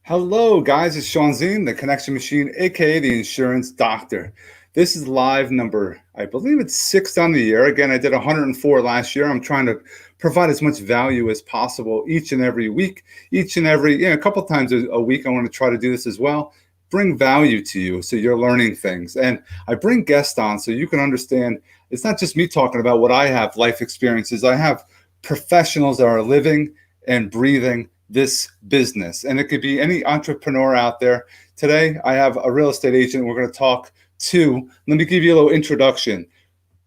Hello, guys. It's Sean Zine, the Connection Machine, aka the Insurance Doctor. This is live number, I believe it's 6 on the year. Again, I did 104 last year. I'm trying to provide as much value as possible each and every week, a couple times a week. I want to try to do this as well. Bring value to you so you're learning things. And I bring guests on so you can understand it's not just me talking about what I have, life experiences. I have professionals that are living and breathing this business. And it could be any entrepreneur out there. Today, I have a real estate agent we're going to talk to. Let me give you a little introduction.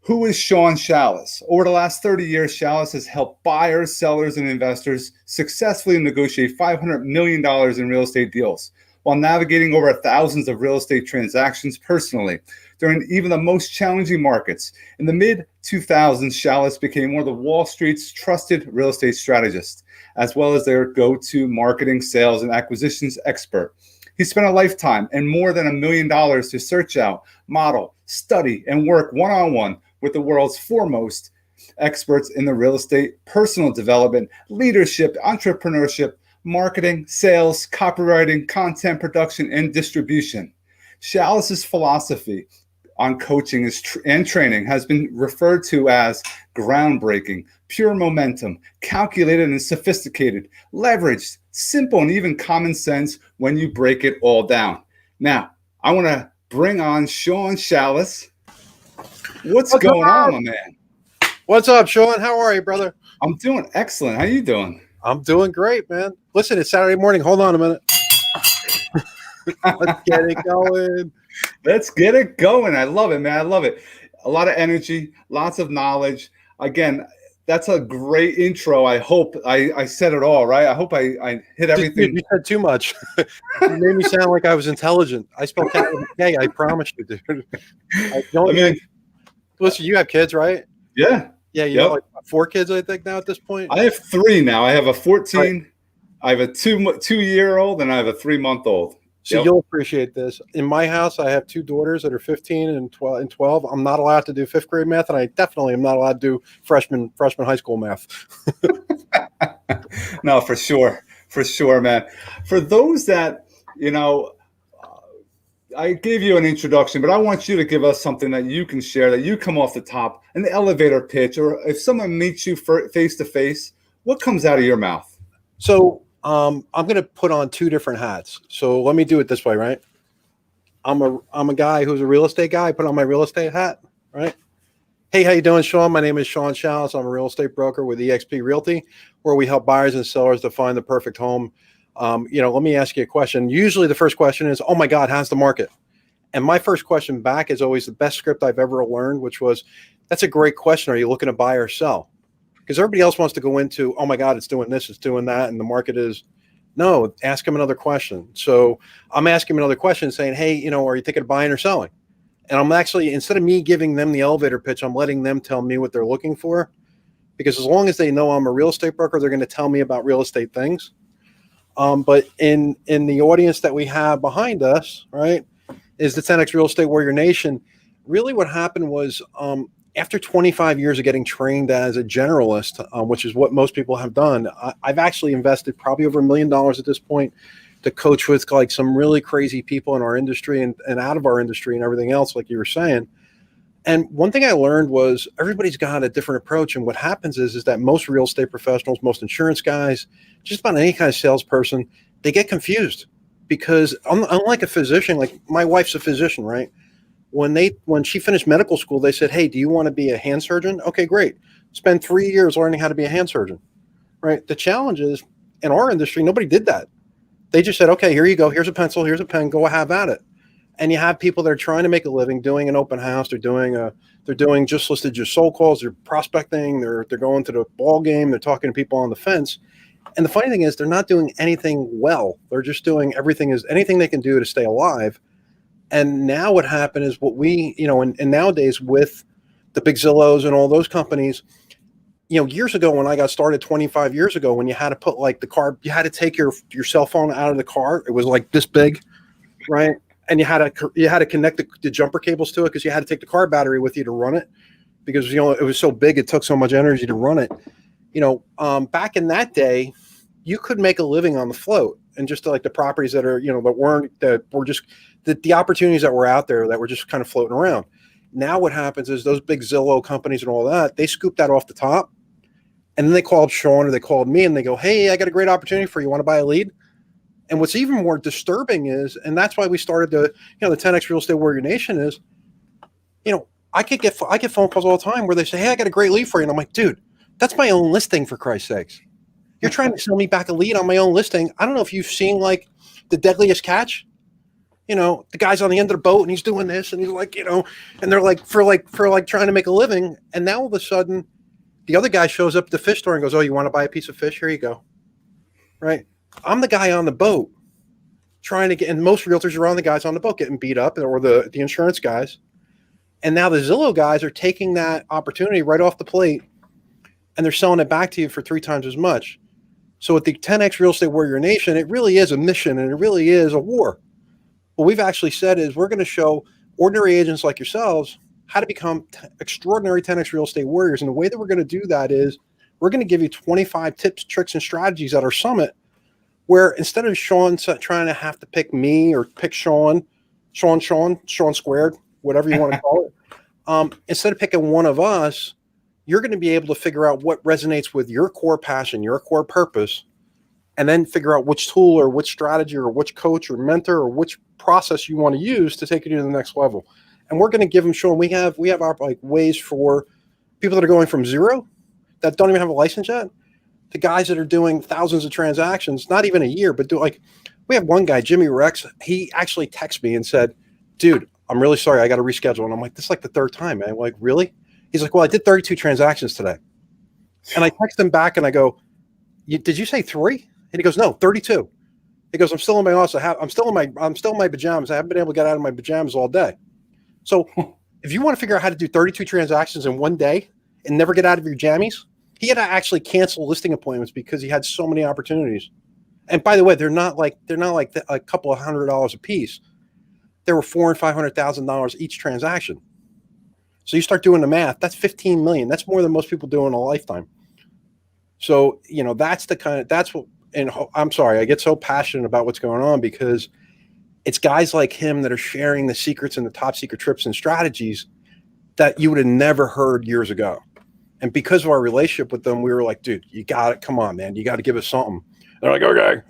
Who is Sean Shallis? Over the last 30 years, Shallis has helped buyers, sellers, and investors successfully negotiate $500 million in real estate deals while navigating over thousands of real estate transactions personally during even the most challenging markets. In the mid-2000s, Shallis became one of the Wall Street's trusted real estate strategists, as well as their go-to marketing, sales, and acquisitions expert. He spent a lifetime and more than $1 million to search out, model, study, and work one-on-one with the world's foremost experts in the real estate, personal development, leadership, entrepreneurship, marketing, sales, copywriting, content production, and distribution. Shallis's philosophy on coaching and training has been referred to as groundbreaking, pure momentum, calculated and sophisticated, leveraged, simple, and even common sense when you break it all down. Now, I want to bring on Sean Shallis. What's going on, my man? What's up, Sean? How are you, brother? I'm doing excellent. How you doing? I'm doing great, man. Listen, it's Saturday morning. Hold on a minute. Let's get it going. Let's get it going. I love it, man. I love it. A lot of energy, lots of knowledge. Again, that's a great intro. I hope I said it all, right? I hope I hit everything. Dude, you said too much. You made me sound like I was intelligent. I spelled cat with a K. I promise you, dude. Listen, you have kids, right? Yeah. Yeah, you have like 4 kids, I think, now at this point. I have 3 now. I have a 14, right. I have a 2-year-old, and I have a 3-month-old. So you'll appreciate this. In my house, I have 2 daughters that are 15 and 12. I'm not allowed to do 5th grade math, and I definitely am not allowed to do freshman high school math. No, for sure, man. For those that, I gave you an introduction, but I want you to give us something that you can share, that you come off the top, an elevator pitch, or if someone meets you face to face, what comes out of your mouth? So I'm going to put on 2 different hats. So let me do it this way, right? I'm a guy who's a real estate guy. I put on my real estate hat, right? Hey, how you doing, Sean? My name is Sean Shallis. I'm a real estate broker with eXp Realty, where we help buyers and sellers to find the perfect home. Let me ask you a question. Usually the first question is, oh my God, how's the market? And my first question back is always the best script I've ever learned, which was, that's a great question. Are you looking to buy or sell? Because everybody else wants to go into, oh my God, it's doing this, it's doing that. And the market is, no, ask them another question. So I'm asking them another question saying, hey, are you thinking of buying or selling? And I'm actually, instead of me giving them the elevator pitch, I'm letting them tell me what they're looking for. Because as long as they know I'm a real estate broker, they're going to tell me about real estate things. But in the audience that we have behind us, right, is the 10X Real Estate Warrior Nation. Really what happened was after 25 years of getting trained as a generalist, which is what most people have done, I've actually invested probably over $1 million at this point to coach with like some really crazy people in our industry and out of our industry and everything else, like you were saying. And one thing I learned was everybody's got a different approach. And what happens is that most real estate professionals, most insurance guys, just about any kind of salesperson, they get confused because unlike a physician, like my wife's a physician, right? When she finished medical school, they said, hey, do you want to be a hand surgeon? Okay, great. Spend 3 years learning how to be a hand surgeon, right? The challenge is in our industry, nobody did that. They just said, okay, here you go. Here's a pencil. Here's a pen. Go have at it. And you have people that are trying to make a living doing an open house. They're doing just listed your soul calls. They're prospecting. They're going to the ball game. They're talking to people on the fence. And the funny thing is they're not doing anything well. They're just doing anything they can do to stay alive. And now what happened is what we, and nowadays with the big Zillows and all those companies, years ago when I got started 25 years ago, when you had to put like the car, you had to take your cell phone out of the car. It was like this big, right? And you had to connect the jumper cables to it because you had to take the car battery with you to run it because, it was so big. It took so much energy to run it. Back in that day, you could make a living on the float. and just like the properties that are, that were just the opportunities that were out there that were just kind of floating around. Now what happens is those big Zillow companies and all that, they scoop that off the top, and then they called Sean or they called me and they go, hey, I got a great opportunity for you. Want to buy a lead? And what's even more disturbing is, and that's why we started the 10X Real Estate Warrior Nation is, I get phone calls all the time where they say, hey, I got a great lead for you. And I'm like, dude, that's my own listing, for Christ's sakes. You're trying to sell me back a lead on my own listing. I don't know if you've seen like The Deadliest Catch. The guy's on the end of the boat and he's doing this and he's like, and they're like for trying to make a living. And now all of a sudden the other guy shows up at the fish store and goes, oh, you want to buy a piece of fish? Here you go. Right. I'm the guy on the boat trying to get, and most realtors are on the guys on the boat getting beat up, or the insurance guys. And now the Zillow guys are taking that opportunity right off the plate and they're selling it back to you for 3 times as much. So at the 10X Real Estate Warrior Nation, it really is a mission and it really is a war. What we've actually said is we're going to show ordinary agents like yourselves how to become extraordinary 10X Real Estate Warriors. And the way that we're going to do that is we're going to give you 25 tips, tricks, and strategies at our summit, where instead of Sean trying to have to pick me or pick Sean squared, whatever you want to call it, instead of picking one of us, you're going to be able to figure out what resonates with your core passion, your core purpose, and then figure out which tool or which strategy or which coach or mentor or which process you want to use to take you to the next level. And we're going to give them, Sean, we have our like ways for people that are going from zero, that don't even have a license yet, to guys that are doing thousands of transactions, not even a year, but we have one guy, Jimmy Rex, he actually texted me and said, dude, I'm really sorry, I got to reschedule. And I'm like, this is like the 3rd time, man. I'm like, really? He's like, well, I did 32 transactions today. And I text him back and I go, did you say 3? And he goes, no, 32. He goes, I'm still in my office. I'm still in my pajamas. I haven't been able to get out of my pajamas all day. So if you want to figure out how to do 32 transactions in one day and never get out of your jammies, he had to actually cancel listing appointments because he had so many opportunities. And by the way, they're not like a couple of $100 a piece. There were $400,000 and $500,000 each transaction. So you start doing the math, that's 15 million. That's more than most people do in a lifetime. So, and I'm sorry, I get so passionate about what's going on because it's guys like him that are sharing the secrets and the top secret trips and strategies that you would have never heard years ago. And because of our relationship with them, we were like, dude, you got it. Come on, man. You got to give us something. They're like, okay.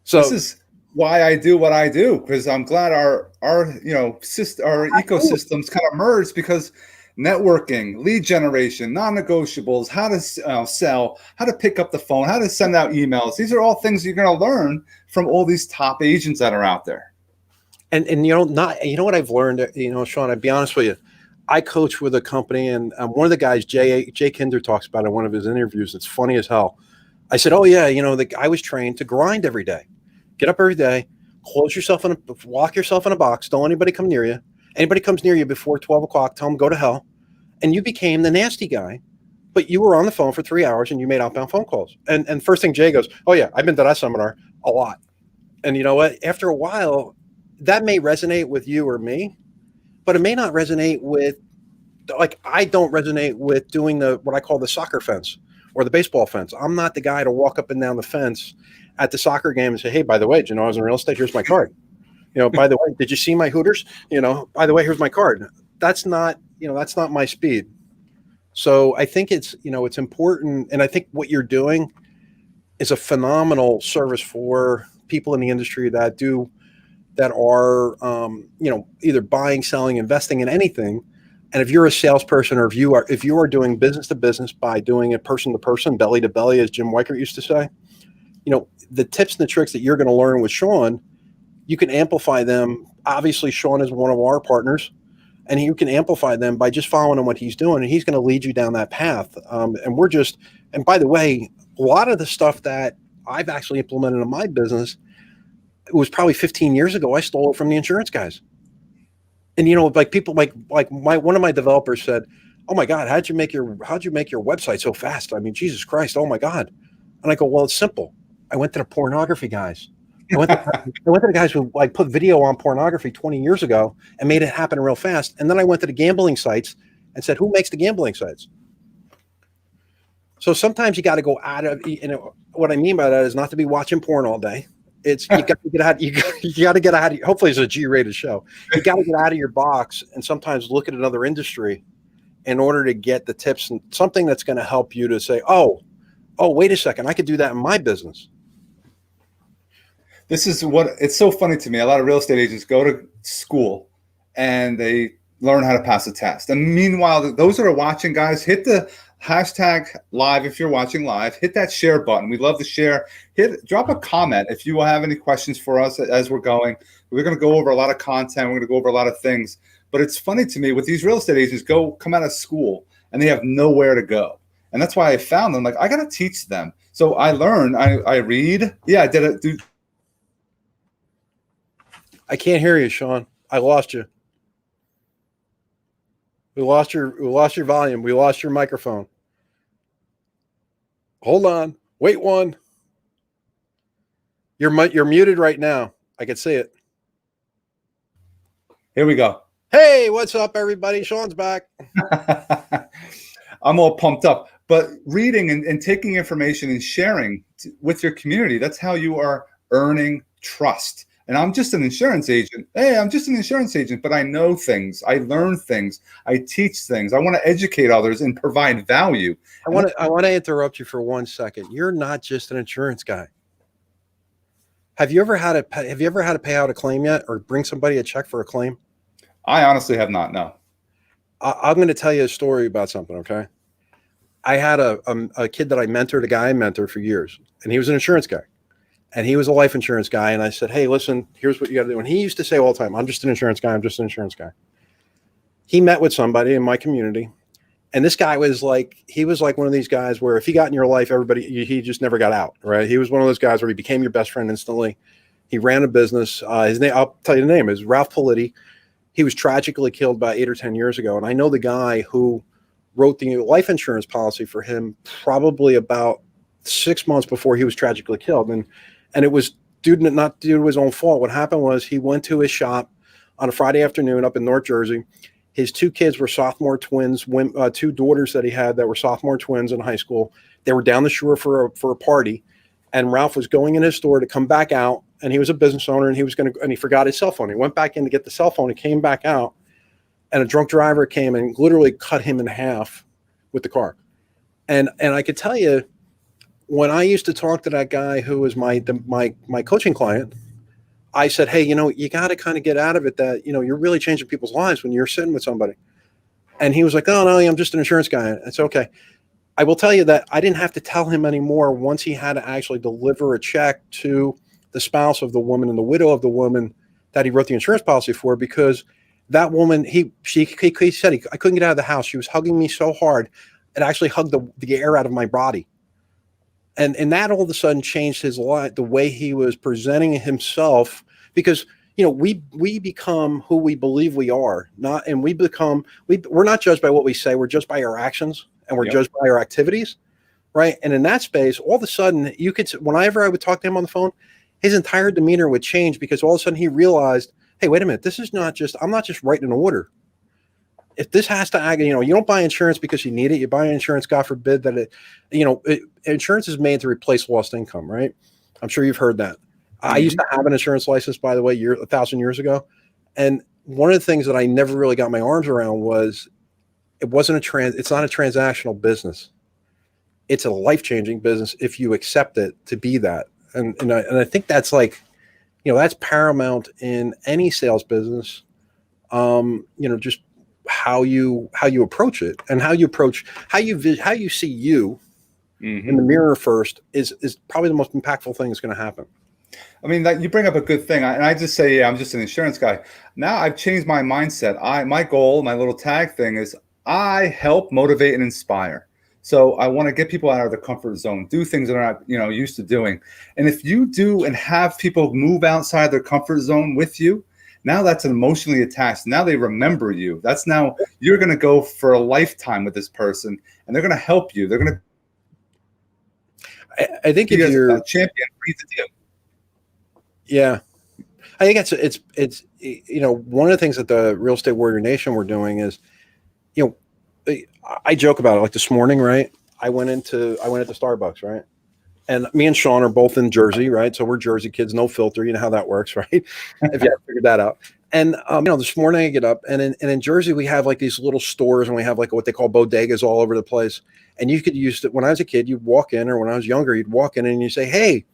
So this is why I do what I do, because I'm glad our ecosystems kind of merged, because networking, lead generation, non-negotiables, how to sell, how to pick up the phone, how to send out emails. These are all things you're going to learn from all these top agents that are out there. And what I've learned, Sean, I'd be honest with you. I coach with a company, and one of the guys, Jay Kinder, talks about in one of his interviews. It's funny as hell. I said, oh yeah, I was trained to grind every day. Get up every day, lock yourself in a box. Don't let anybody come near you. Anybody comes near you before 12 o'clock, tell them go to hell. And you became the nasty guy, but you were on the phone for 3 hours and you made outbound phone calls. And first thing Jay goes, oh yeah, I've been to that seminar a lot. And you know what? After a while, that may resonate with you or me, but it may not resonate with, like, I don't resonate with doing what I call the soccer fence or the baseball fence. I'm not the guy to walk up and down the fence at the soccer game and say, hey, by the way, did you know I was in real estate? Here's my card. By the way, did you see my Hooters? By the way, here's my card. That's not my speed. So I think it's important. And I think what you're doing is a phenomenal service for people in the industry that are, either buying, selling, investing in anything. And if you're a salesperson, or if you are doing business to business by doing it person to person, belly to belly, as Jim Weichert used to say, the tips and the tricks that you're going to learn with Sean, you can amplify them. Obviously, Sean is one of our partners, and you can amplify them by just following what he's doing, and he's going to lead you down that path. And by the way, a lot of the stuff that I've actually implemented in my business, it was probably 15 years ago. I stole it from the insurance guys. And, like people like one of my developers said, oh my God, how'd you make your website so fast? I mean, Jesus Christ. Oh my God. And I go, well, it's simple. I went to the pornography guys. I went to the guys who like put video on pornography 20 years ago and made it happen real fast. And then I went to the gambling sites and said, who makes the gambling sites? So sometimes you got to go out of, what I mean by that is not to be watching porn all day. It's you got to get out. You got to get out of. Hopefully, it's a G-rated show. You got to get out of your box and sometimes look at another industry in order to get the tips and something that's going to help you to say, oh, wait a second, I could do that in my business. This is what it's so funny to me. A lot of real estate agents go to school and they learn how to pass a test. And meanwhile, those that are watching, guys, hit the hashtag live if you're watching live. Hit that share button. We love to share. Drop a comment if you have any questions for us as we're going. We're going to go over a lot of content. We're going to go over a lot of things. But it's funny to me with these real estate agents come out of school and they have nowhere to go. And that's why I found them. Like, I got to teach them. So I learn. I read. Yeah, I did it. I can't hear you, Sean. I lost you. We lost your volume. We lost your microphone. Hold on. Wait one. You're muted right now. I can see it. Here we go. Hey, what's up, everybody? Sean's back. I'm all pumped up. But reading and taking information and sharing with your community, that's how you are earning trust. And I'm just an insurance agent. Hey, I'm just an insurance agent, but I know things. I learn things. I teach things. I want to educate others and provide value. I want to interrupt you for 1 second. You're not just an insurance guy. Have you ever had to pay out a claim yet, or bring somebody a check for a claim? I honestly have not. No. I'm going to tell you a story about something. Okay. I had a kid that I mentored, a guy I mentored for years, and he was an insurance guy. And he was a life insurance guy. And I said, hey, listen, here's what you got to do. And he used to say all the time, I'm just an insurance guy. I'm just an insurance guy. He met with somebody in my community. And this guy was like one of these guys where if he got in your life, he just never got out, right? He was one of those guys where he became your best friend instantly. He ran a business. His name, I'll tell you the name, is Ralph Politti. He was tragically killed about 8 or 10 years ago. And I know the guy who wrote the life insurance policy for him probably about 6 months before he was tragically killed. And it was not due to his own fault. What happened was he went to his shop on a Friday afternoon up in North Jersey. His 2 kids were sophomore twins, 2 daughters that he had that were sophomore twins in high school. They were down the shore for a party, and Ralph was going in his store to come back out, and he was a business owner, and he forgot his cell phone. He went back in to get the cell phone. He came back out, and a drunk driver came and literally cut him in half with the car. And I could tell you, when I used to talk to that guy who was my coaching client, I said, hey, you got to kind of get out of it that, you're really changing people's lives when you're sitting with somebody. And he was like, oh, no, I'm just an insurance guy. It's okay. I will tell you that I didn't have to tell him anymore once he had to actually deliver a check to the spouse of the woman and the widow of the woman that he wrote the insurance policy for, because that woman, he said I couldn't get out of the house. She was hugging me so hard. It actually hugged the air out of my body. And that all of a sudden changed his life, the way he was presenting himself, because we become who we believe we are, we're not judged by what we say, we're judged by our actions, and we're judged by our activities, right? And in that space, all of a sudden, whenever I would talk to him on the phone, his entire demeanor would change, because all of a sudden he realized, hey, wait a minute, I'm not just writing an order. If this has to, you don't buy insurance because you need it. You buy insurance, God forbid, that insurance is made to replace lost income, right? I'm sure you've heard that. Mm-hmm. I used to have an insurance license, by the way, 1,000 years ago. And one of the things that I never really got my arms around was it's not a transactional business. It's a life-changing business if you accept it to be that. And I think that's that's paramount in any sales business. Just how you approach it, and how you see you in the mirror first is probably the most impactful thing that's going to happen. I mean, you bring up a good thing, and I just say, yeah, I'm just an insurance guy. Now I've changed my mindset. My goal, my little tag thing is I help motivate and inspire. So I want to get people out of their comfort zone, do things that they're not, used to doing. And if you do and have people move outside their comfort zone with you, now that's emotionally attached. Now they remember you. That's now you're going to go for a lifetime with this person, and they're going to help you. They're going to. I think if you're a champion, yeah, I think it's one of the things that the Real Estate Warrior Nation we're doing is, I joke about it. Like this morning, right? I went into Starbucks, right? And me and Sean are both in Jersey, right? So we're Jersey kids, no filter. You know how that works, right? If you haven't figured that out. And this morning I get up, and in Jersey we have like these little stores, and we have like what they call bodegas all over the place. And you could use it when I was a kid. You'd walk in, or when I was younger, you'd walk in and you say, "Hey,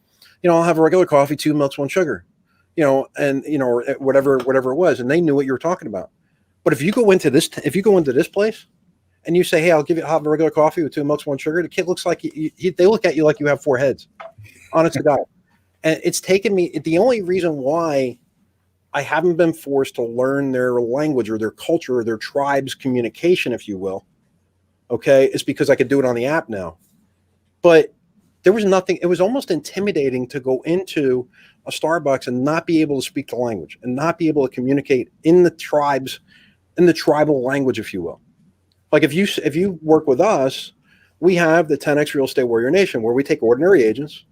I'll have a regular coffee, 2 milks, 1 sugar," and or whatever it was, and they knew what you were talking about. But if you go into this place and you say, "Hey, I'll have a regular coffee with 2 milks, 1 sugar," the kid looks like they look at you like you have 4 heads. Honest to God. And it's taken me. The only reason why I haven't been forced to learn their language or their culture or their tribe's communication, if you will, okay, is because I could do it on the app now. But there was nothing. It was almost intimidating to go into a Starbucks and not be able to speak the language and not be able to communicate in the tribal language, if you will. Like if you work with us, we have the 10X Real Estate Warrior Nation, where we take ordinary agents,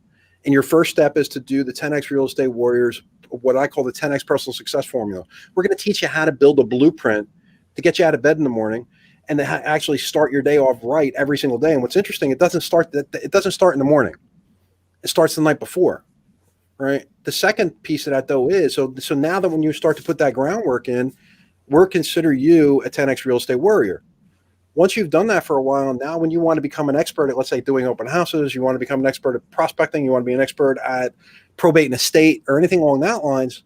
and your first step is to do the 10X Real Estate Warriors, what I call the 10X Personal Success Formula. We're going to teach you how to build a blueprint to get you out of bed in the morning and to actually start your day off right every single day. And what's interesting, it doesn't start in the morning. It starts the night before, right? The second piece of that, though, is so now that when you start to put that groundwork in, we're consider you a 10X Real Estate Warrior. Once you've done that for a while, now when you want to become an expert at, let's say, doing open houses, you want to become an expert at prospecting, you want to be an expert at probate and estate or anything along that lines,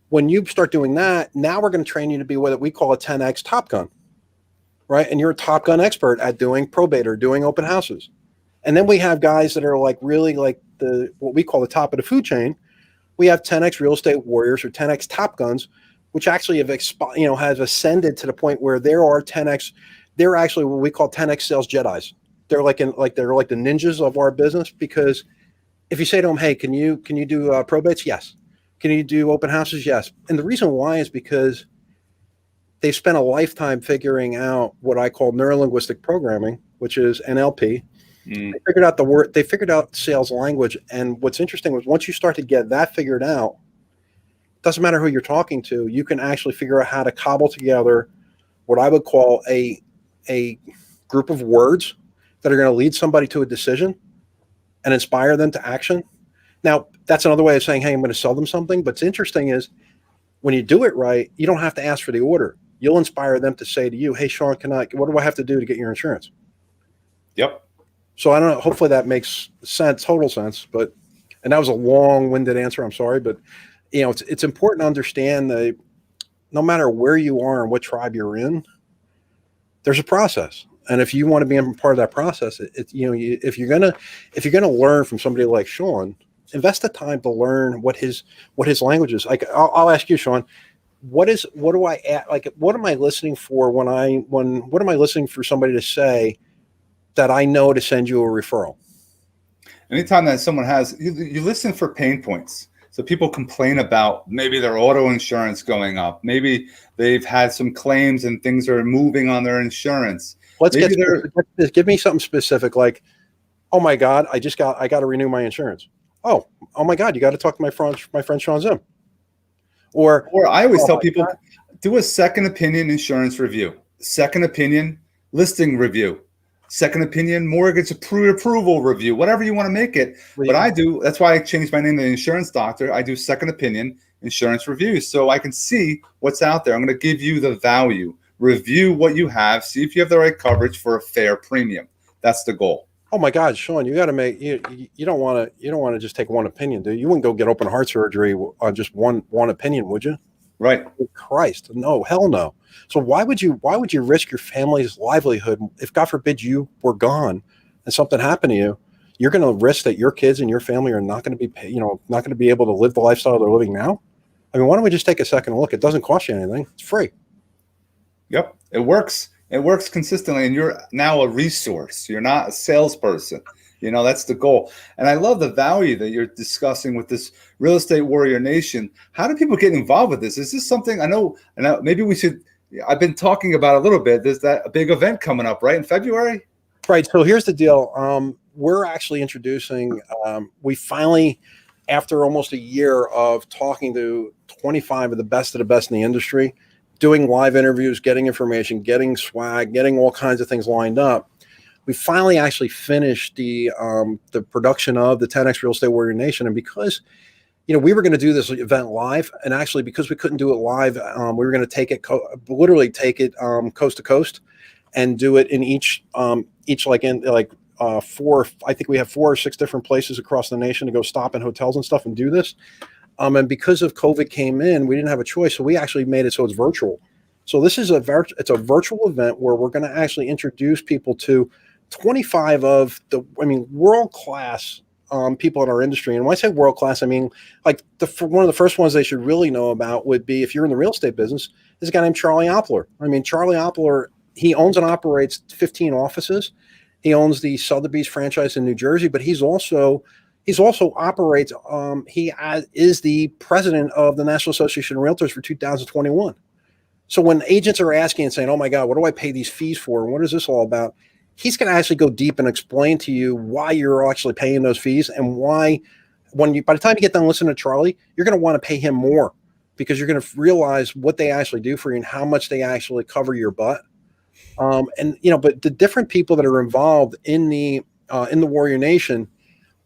when you start doing that, now we're going to train you to be what we call a 10X Top Gun, right? And you're a Top Gun expert at doing probate or doing open houses. And then we have guys that are like really like what we call the top of the food chain. We have 10X Real Estate Warriors or 10X Top Guns, which actually have has ascended to the point where there are 10X. They're actually what we call 10X sales Jedis. They're like they're like the ninjas of our business, because if you say to them, "Hey, can you do probates?" Yes. Can you do open houses? Yes. And the reason why is because they've spent a lifetime figuring out what I call neurolinguistic programming, which is NLP. They figured out they figured out sales language. And what's interesting was once you start to get that figured out, it doesn't matter who you're talking to, you can actually figure out how to cobble together what I would call a group of words that are going to lead somebody to a decision and inspire them to action. Now, that's another way of saying, "Hey, I'm going to sell them something." But what's interesting is when you do it right, you don't have to ask for the order. You'll inspire them to say to you, "Hey, Sean, what do I have to do to get your insurance?" Yep. So I don't know. Hopefully that makes sense, total sense. And that was a long-winded answer. I'm sorry, but it's important to understand that no matter where you are and what tribe you're in, there's a process. And if you want to be a part of that process, if you're gonna learn from somebody like Sean, invest the time to learn what his language is. Like I'll ask you, Sean, what am I listening for what am I listening for somebody to say that I know to send you a referral? Anytime that someone has, you listen for pain points. So people complain about maybe their auto insurance going up. Maybe they've had some claims and things are moving on their insurance. Give me something specific, like, "Oh my God, I got to renew my insurance." Oh my God, you got to talk to my friend Sean Zim. Or I always tell people, do a second opinion insurance review, second opinion listing review, second opinion mortgage approval review, whatever you want to make it. But that's why I changed my name to the Insurance Doctor. I do second opinion insurance reviews so I can see what's out there. I'm going to give you the value, review what you have, see if you have the right coverage for a fair premium. That's the goal. Oh my God, Sean, you got to make you don't want to just take one opinion, dude. You wouldn't go get open heart surgery on just one opinion, would you? Right. Christ, no, hell no. So why would you risk your family's livelihood if, God forbid, you were gone and something happened to you? You're going to risk that your kids and your family are not going to be, not going to be able to live the lifestyle they're living now. I mean, why don't we just take a second look? It doesn't cost you anything. It's free. Yep, it works. It works consistently, and you're now a resource. You're not a salesperson. That's the goal. And I love the value that you're discussing with this Real Estate Warrior Nation. How do people get involved with this? Is this something I know maybe we should, I've been talking about a little bit. There's that big event coming up, right, in February? Right. So here's the deal. We're actually introducing, we finally, after almost a year of talking to 25 of the best in the industry, doing live interviews, getting information, getting swag, getting all kinds of things lined up, we finally actually finished the production of the 10X Real Estate Warrior Nation. And because, we were going to do this event live, and actually because we couldn't do it live, we were going to take it, literally take it coast to coast, and do it in each four. I think we have 4 or 6 different places across the nation to go stop in hotels and stuff and do this. And because of COVID came in, we didn't have a choice, so we actually made it so it's virtual. So this is it's a virtual event where we're going to actually introduce people to 25 of the, world class people in our industry. And when I say world class, I mean like one of the first ones they should really know about would be, if you're in the real estate business, is a guy named Charlie Oppler. Charlie Oppler, he owns and operates 15 offices. He owns the Sotheby's franchise in New Jersey, but he's also operates. He is the president of the National Association of Realtors for 2021. So when agents are asking and saying, "Oh my God, what do I pay these fees for? And what is this all about?" He's going to actually go deep and explain to you why you're actually paying those fees, and why, by the time you get done listening to Charlie, you're going to want to pay him more, because you're going to realize what they actually do for you and how much they actually cover your butt. But the different people that are involved in the Warrior Nation,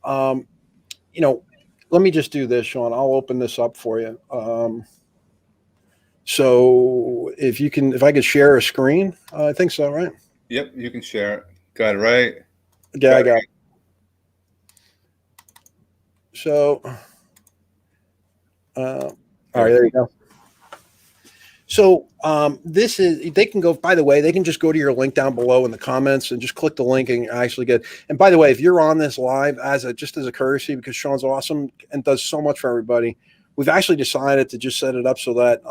let me just do this, Sean. I'll open this up for you. So if I could share a screen, I think so, right? Yep, you can share it. Got it right? Yeah, I got it. So, all right, there you go. So they can go, by the way, they can just go to your link down below in the comments and just click the link and actually get. And by the way, if you're on this live just as a courtesy, because Sean's awesome and does so much for everybody, we've actually decided to just set it up so that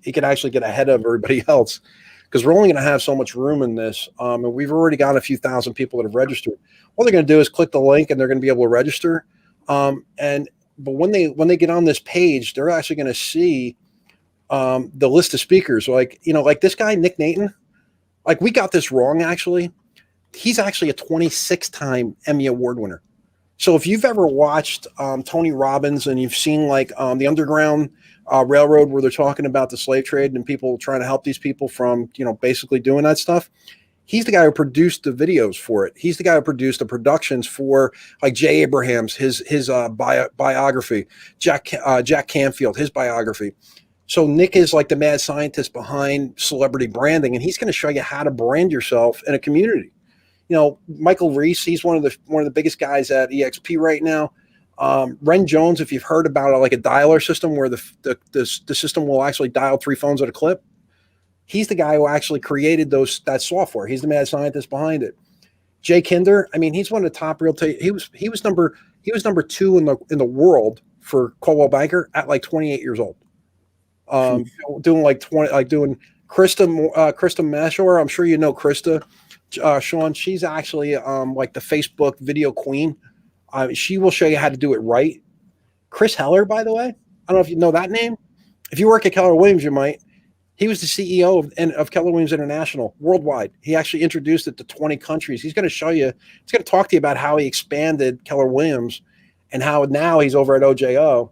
he can actually get ahead of everybody else, because we're only going to have so much room in this. And we've already got a few thousand people that have registered. All they're going to do is click the link and they're going to be able to register. But when they get on this page, they're actually going to see the list of speakers, like this guy, Nick Naton. Like, we got this wrong, actually. He's actually a 26-time Emmy Award winner. So if you've ever watched Tony Robbins, and you've seen the Underground Railroad, where they're talking about the slave trade and people trying to help these people from, basically doing that stuff, he's the guy who produced the videos for it. He's the guy who produced the productions for, like, Jay Abrahams, his biography, Jack Canfield, his biography. So Nick is like the mad scientist behind celebrity branding, and he's going to show you how to brand yourself in a community. Michael Reese, he's one of the biggest guys at EXP right now. Ren Jones, if you've heard about like a dialer system where the system will actually dial 3 phones at a clip, he's the guy who actually created that software. He's the mad scientist behind it. Jay Kinder, he's one of the top real estate. He was number 2 in the world for Coldwell Banker at like 28 years old. Doing Krista Mashore. I'm sure you know Krista, Sean. She's actually like the Facebook video queen. She will show you how to do it right. Chris Heller, by the way, I don't know if you know that name. If you work at Keller Williams, you might. He was the CEO of Keller Williams International worldwide. He actually introduced it to 20 countries. He's going to show you. He's going to talk to you about how he expanded Keller Williams and how now he's over at OJO.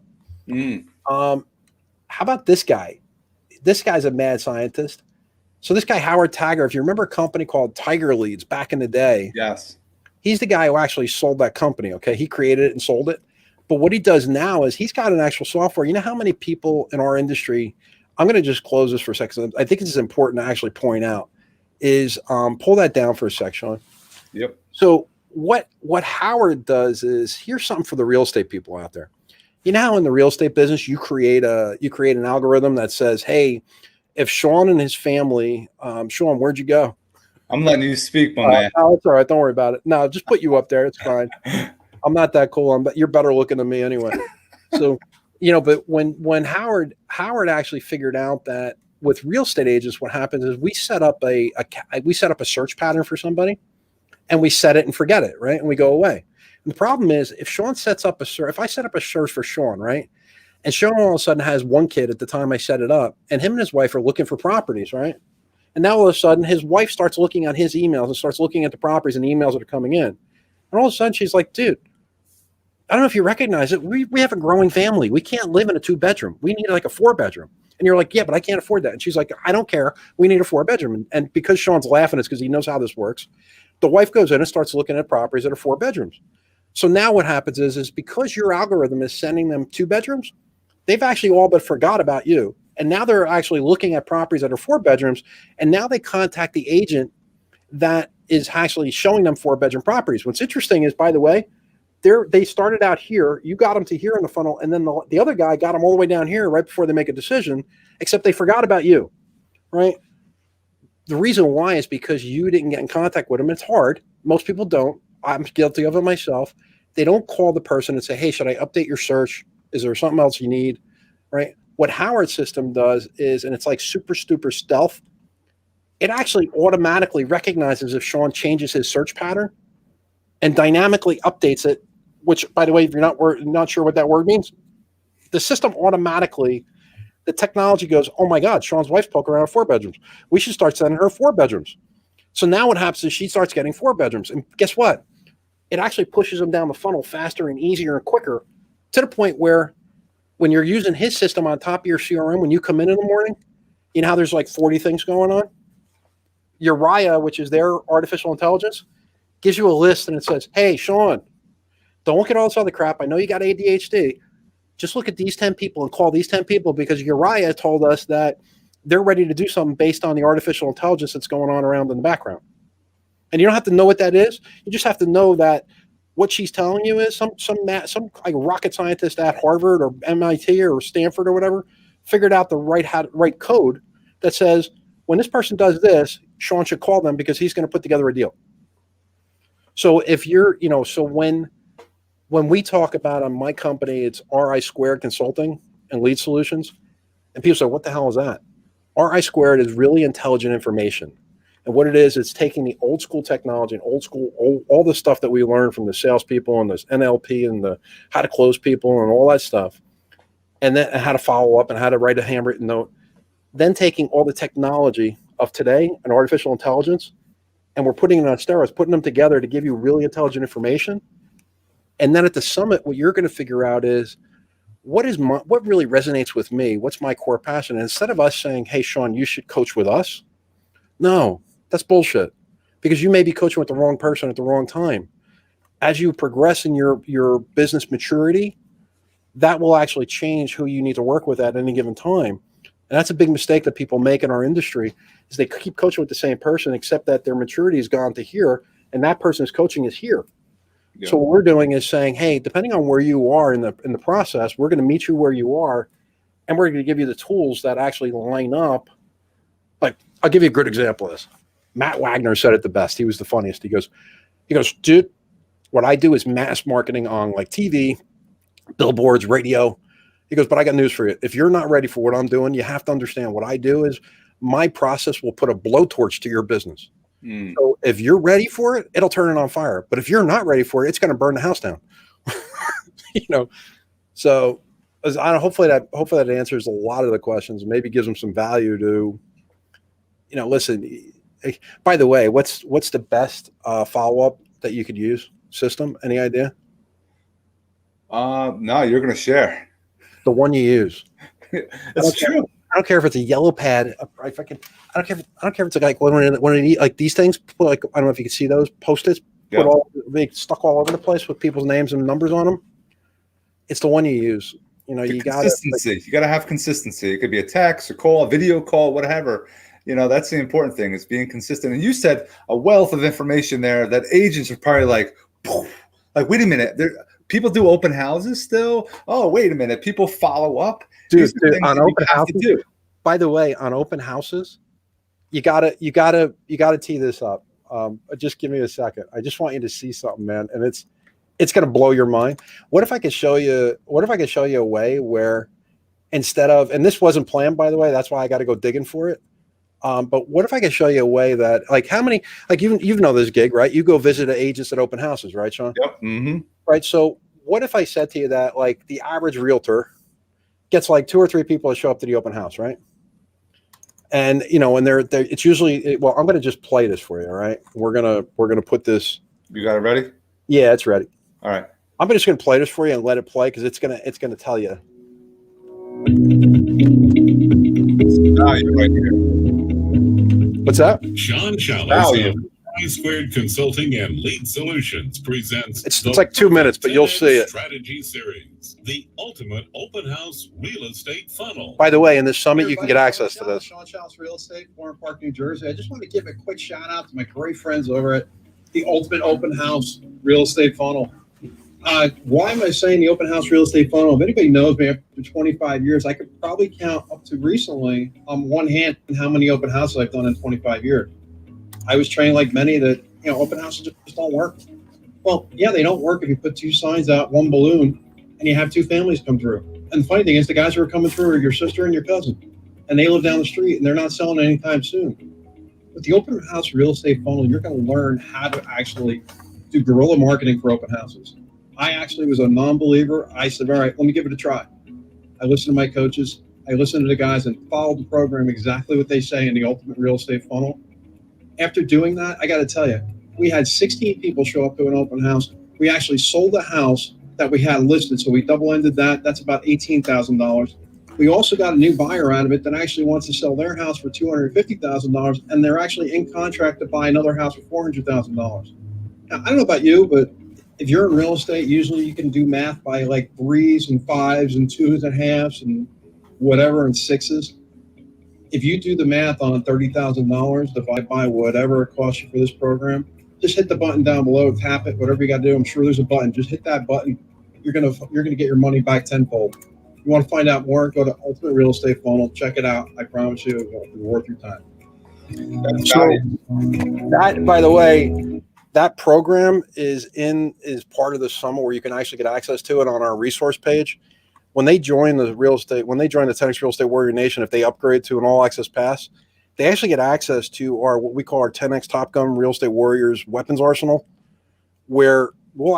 How about this guy? This guy's a mad scientist. So this guy, Howard Tagger, if you remember a company called Tiger Leads back in the day. Yes. He's the guy who actually sold that company, okay? He created it and sold it. But what he does now is he's got an actual software. You know how many people in our industry, I'm going to just close this for a second. I think this is important to actually point out, is pull that down for a sec, Sean. Yep. So what Howard does is, here's something for the real estate people out there. You know how in the real estate business, you create an algorithm that says, hey, if Sean and his family, Sean, where'd you go? I'm letting you speak, my man. No, it's all right. Don't worry about it. No, just put you up there. It's fine. I'm not that cool. You're better looking than me anyway. So, but when Howard actually figured out that with real estate agents, what happens is we set up a search pattern for somebody, and we set it and forget it, right? And we go away. And the problem is, if Sean sets up if I set up a search for Sean, right? And Sean all of a sudden has one kid at the time I set it up, and him and his wife are looking for properties, right? And now all of a sudden his wife starts looking at his emails and starts looking at the properties and the emails that are coming in. And all of a sudden she's like, dude, I don't know if you recognize it. We have a growing family. We can't live in a 2-bedroom. We need like a 4-bedroom. And you're like, yeah, but I can't afford that. And she's like, I don't care. We need a 4-bedroom. And because Sean's laughing, it's because he knows how this works. The wife goes in and starts looking at properties that are 4 bedrooms. So now what happens is because your algorithm is sending them 2 bedrooms, they've actually all but forgot about you. And now they're actually looking at properties that are 4 bedrooms. And now they contact the agent that is actually showing them 4-bedroom properties. What's interesting is, by the way, they started out here. You got them to here in the funnel. And then the other guy got them all the way down here right before they make a decision, except they forgot about you, right? The reason why is because you didn't get in contact with them. It's hard. Most people don't. I'm guilty of it myself. They don't call the person and say, hey, should I update your search? Is there something else you need? Right? What Howard's system does is, and it's like super stealth, it actually automatically recognizes if Sean changes his search pattern and dynamically updates it, which, by the way, if you're not sure what that word means, the system automatically, the technology goes, oh my God, Sean's wife's poking around 4 bedrooms. We should start sending her 4 bedrooms. So now what happens is she starts getting 4 bedrooms. And guess what? It actually pushes them down the funnel faster and easier and quicker, to the point where when you're using his system on top of your CRM, when you come in the morning, you know how there's like 40 things going on? Uriah, which is their artificial intelligence, gives you a list and it says, hey, Sean, don't look at all this other crap. I know you got ADHD. Just look at these 10 people and call these 10 people, because Uriah told us that they're ready to do something based on the artificial intelligence that's going on around in the background. And you don't have to know what that is. You just have to know that what she's telling you is some like rocket scientist at Harvard or MIT or Stanford or whatever figured out the right code that says when this person does this, Sean should call them because he's going to put together a deal. So if you're, so when we talk about on my company, it's RI Squared Consulting and Lead Solutions, and people say, what the hell is that? RI Squared is really intelligent information. And what it is, it's taking the old school technology and all the stuff that we learned from the salespeople and this NLP and the how to close people and all that stuff, and then how to follow up and how to write a handwritten note. Then taking all the technology of today and artificial intelligence, and we're putting it on steroids, putting them together to give you really intelligent information. And then at the summit, what you're going to figure out is what really resonates with me? What's my core passion? And instead of us saying, hey, Sean, you should coach with us. No, that's bullshit, because you may be coaching with the wrong person at the wrong time. As you progress in your business maturity, that will actually change who you need to work with at any given time. And that's a big mistake that people make in our industry, is they keep coaching with the same person, except that their maturity has gone to here, and that person's coaching is here. Yeah. So what we're doing is saying, hey, depending on where you are in the process, we're going to meet you where you are, and we're going to give you the tools that actually line up. Like, I'll give you a good example of this. Matt Wagner said it the best. He was the funniest. He goes, dude, what I do is mass marketing on like TV, billboards, radio. He goes, but I got news for you. If you're not ready for what I'm doing, you have to understand what I do is my process will put a blowtorch to your business. So if you're ready for it, it'll turn it on fire. But if you're not ready for it, it's going to burn the house down. So hopefully that answers a lot of the questions, and maybe gives them some value to, listen. By the way, what's the best follow-up that you could use system? Any idea? No, you're going to share. The one you use. That's true. I don't care if it's a yellow pad. I don't care if it's like one like these things. Like, I don't know if you can see those Post-its. Yeah. They stuck all over the place with people's names and numbers on them. It's the one you use. You got consistency. You got to have consistency. It could be a text, a call, a video call, whatever. That's the important thing, is being consistent. And you said a wealth of information there that agents are probably like, wait a minute, people do open houses still? Oh, wait a minute, people follow up? Dude, on open houses, by the way, on open houses, you gotta tee this up. Just give me a second. I just want you to see something, man, and it's gonna blow your mind. What if I could show you a way where, instead of, and this wasn't planned, by the way, that's why I got to go digging for it. But what if I could show you a way that, like, how many, like, you know this gig, right? You go visit agents at open houses, right, Sean? Yep. Mm-hmm. Right. So what if I said to you that, like, the average realtor gets like 2 or 3 people to show up to the open house, right? And and they're it's usually, well, I'm going to just play this for you. All right. We're gonna put this. You got it ready? Yeah, it's ready. All right. I'm just going to play this for you and let it play, because it's gonna tell you. You're right here. What's that? Sean Schaller. I-Squared Consulting and Lead Solutions presents It's like 2 minutes, but you'll see it. Strategy Series, the ultimate open house real estate funnel. By the way, in this summit, you can get access to this. Sean Childs Real Estate, Florham Park, New Jersey. I just want to give a quick shout out to my great friends over at the Ultimate Open House Real Estate Funnel. Why am I saying the Open House Real Estate Funnel? If anybody knows me after 25 years, I could probably count up to recently on one hand how many open houses I've done in 25 years. I was trained like many that, open houses just don't work. Well, yeah, they don't work if you put two signs out, one balloon, and you have two families come through. And the funny thing is the guys who are coming through are your sister and your cousin, and they live down the street and they're not selling anytime soon. With the Open House Real Estate Funnel, you're going to learn how to actually do guerrilla marketing for open houses. I actually was a non-believer. I said, all right, let me give it a try. I listened to my coaches. I listened to the guys and followed the program exactly what they say in the Ultimate Real Estate Funnel. After doing that, I got to tell you, we had 16 people show up to an open house. We actually sold a house that we had listed, so we double-ended that. That's about $18,000. We also got a new buyer out of it that actually wants to sell their house for $250,000, and they're actually in contract to buy another house for $400,000. Now, I don't know about you, but if you're in real estate, usually you can do math by like 3s and 5s and 2s and halves and whatever and 6s. If you do the math on $30,000 divided by whatever it costs you for this program, just hit the button down below, tap it, whatever you got to do. I'm sure there's a button. Just hit that button. You're gonna get your money back tenfold. If you want to find out more, go to Ultimate Real Estate Funnel. Check it out. I promise you, it will be worth your time. So that, by the way, that program is part of the summit where you can actually get access to it on our resource page. When they join the 10X Real Estate Warrior Nation, if they upgrade to an all access pass, they actually get access to what we call our 10X Top Gun Real Estate Warriors weapons arsenal, where we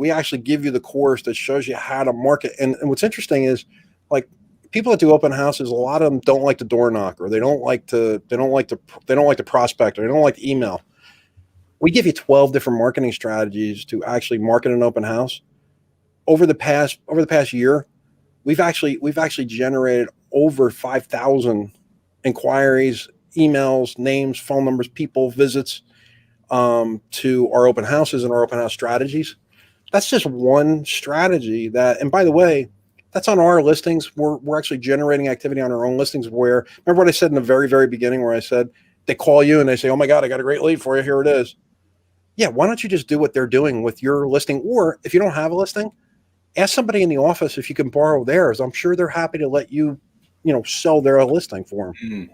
actually give you the course that shows you how to market. And what's interesting is, like, people that do open houses, a lot of them don't like to door knock, or they don't like to prospect, or they don't like to email. We give you 12 different marketing strategies to actually market an open house. Over the past year, we've actually generated over 5,000 inquiries, emails, names, phone numbers, people, visits to our open houses and our open house strategies. That's just one strategy and by the way, that's on our listings. We're actually generating activity on our own listings where, remember what I said in the very, very beginning where I said, they call you and they say, oh my God, I got a great lead for you. Here it is. Yeah. Why don't you just do what they're doing with your listing? Or if you don't have a listing, ask somebody in the office if you can borrow theirs. I'm sure they're happy to let you, sell their listing for them. Mm.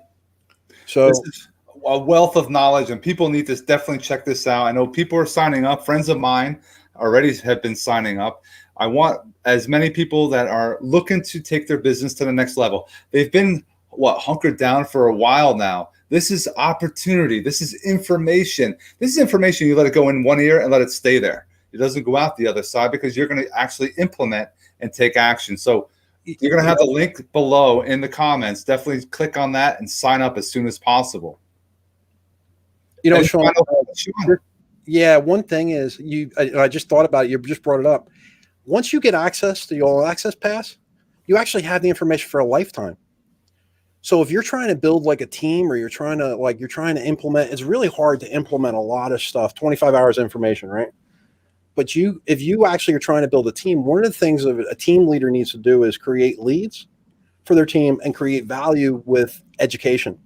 So this is a wealth of knowledge, and people need to definitely check this out. I know people are signing up. Friends of mine already have been signing up. I want as many people that are looking to take their business to the next level. They've been hunkered down for a while now. This is opportunity. This is information. This is information you let it go in one ear and let it stay there. It doesn't go out the other side because you're going to actually implement and take action. So you're going to have the link below in the comments. Definitely click on that and sign up as soon as possible. Sean, yeah, one thing is I just thought about it. You just brought it up. Once you get access to your all access pass, you actually have the information for a lifetime. So if you're trying to build like a team, or you're trying to implement, it's really hard to implement a lot of stuff, 25 hours of information, right? But if you actually are trying to build a team, one of the things a team leader needs to do is create leads for their team and create value with education.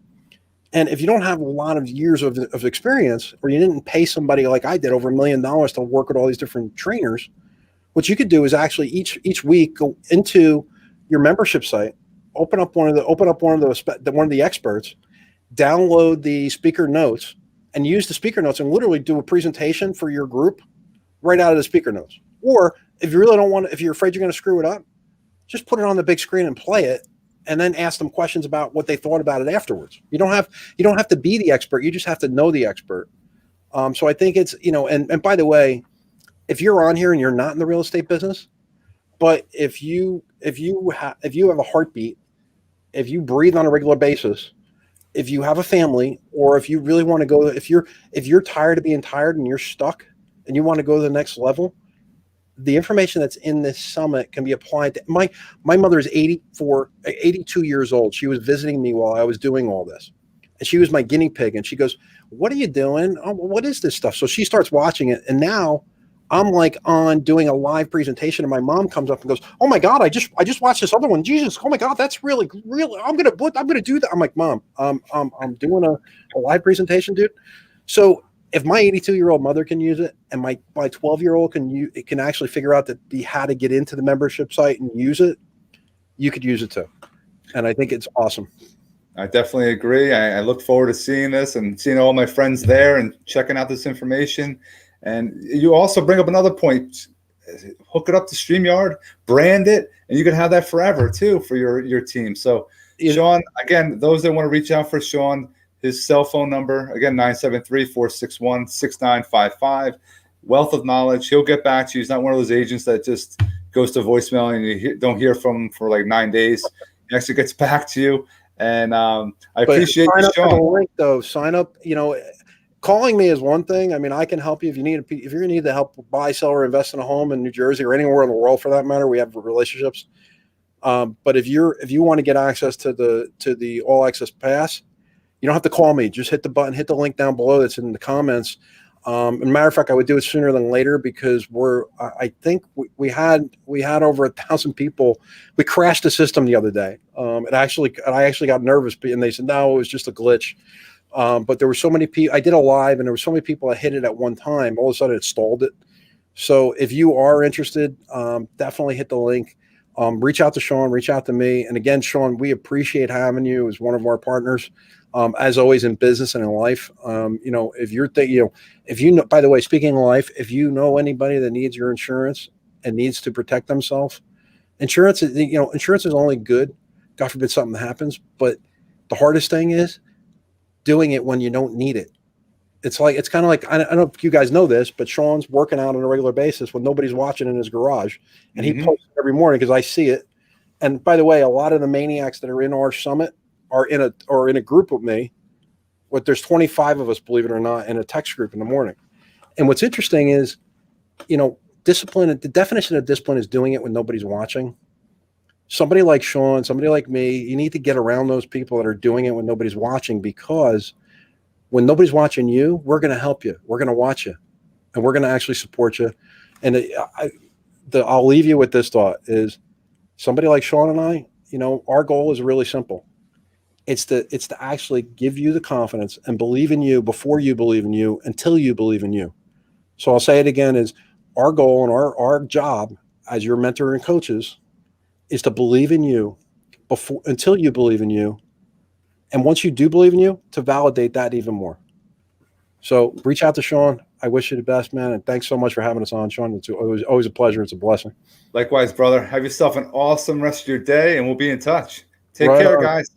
And if you don't have a lot of years of experience, or you didn't pay somebody like I did over $1 million to work with all these different trainers, what you could do is actually each week go into your membership site, open up one of the experts, download the speaker notes, and use the speaker notes and literally do a presentation for your group right out of the speaker notes. Or if you really don't want to, if you're afraid you're going to screw it up, just put it on the big screen and play it, and then ask them questions about what they thought about it afterwards. You don't have to be the expert. You just have to know the expert. So I think it's, and by the way, if you're on here and you're not in the real estate business, but if you have a heartbeat, if you breathe on a regular basis, if you have a family, or if you really want to go, if you're tired of being tired and you're stuck and you want to go to the next level, the information that's in this summit can be applied to my mother is 82 years old. She was visiting me while I was doing all this. and she was my guinea pig. And she goes, "What are you doing? Oh, what is this stuff?" So she starts watching it, and now I'm like on doing a live presentation, and my mom comes up and goes, "Oh my God, I just watched this other one. Jesus, oh my God, that's really. I'm gonna do that." I'm like, "Mom, I'm doing a live presentation, dude." So if my 82-year-old mother can use it, and my 12-year-old can actually figure out how to get into the membership site and use it, you could use it too. And I think it's awesome. I definitely agree. I look forward to seeing this and seeing all my friends there and checking out this information. And you also bring up another point. Hook it up to StreamYard, brand it, and you can have that forever too for your team. So, Sean, again, those that want to reach out for Sean, his cell phone number, again, 973-461-6955. Wealth of knowledge. He'll get back to you. He's not one of those agents that just goes to voicemail and you don't hear from him for like 9 days. He actually gets back to you. And I appreciate you, Sean. Sign up for the link, though. Sign up, calling me is one thing. I mean, I can help you if you're going to need to help buy, sell, or invest in a home in New Jersey or anywhere in the world for that matter. We have relationships. But if you want to get access to the All Access Pass, you don't have to call me. Just hit the button, hit the link down below that's in the comments. As a matter of fact, I would do it sooner than later because I think we had over 1,000 people. We crashed the system the other day. I actually got nervous, and they said no, it was just a glitch. But there were so many people. I did a live, and there were so many people that hit it at one time. All of a sudden, it stalled it. So if you are interested, definitely hit the link. Reach out to Sean. Reach out to me. And again, Sean, we appreciate having you as one of our partners. As always in business and in life, if you're by the way, speaking of life, if you know anybody that needs your insurance and needs to protect themselves, insurance is only good. God forbid something happens, but the hardest thing is doing it when you don't need it. It's kind of like, I don't know if you guys know this, but Sean's working out on a regular basis when nobody's watching in his garage, and he posts every morning because I see it. And by the way, a lot of the maniacs that are in our summit are in a group with me. There's 25 of us, believe it or not, in a text group in the morning. And what's interesting is, discipline. The definition of discipline is doing it when nobody's watching. Somebody like Sean, somebody like me, you need to get around those people that are doing it when nobody's watching, because when nobody's watching you, we're going to help you. We're going to watch you, and we're going to actually support you. And I'll leave you with this thought: is somebody like Sean and I, our goal is really simple. It's to actually give you the confidence and believe in you before you believe in you, until you believe in you. So I'll say it again: is our goal and our job as your mentor and coaches is to believe in you until you believe in you. And once you do believe in you, to validate that even more. So reach out to Sean. I wish you the best, man. And thanks so much for having us on, Sean. It's always a pleasure. It's a blessing. Likewise, brother. Have yourself an awesome rest of your day, and we'll be in touch. Take care, guys.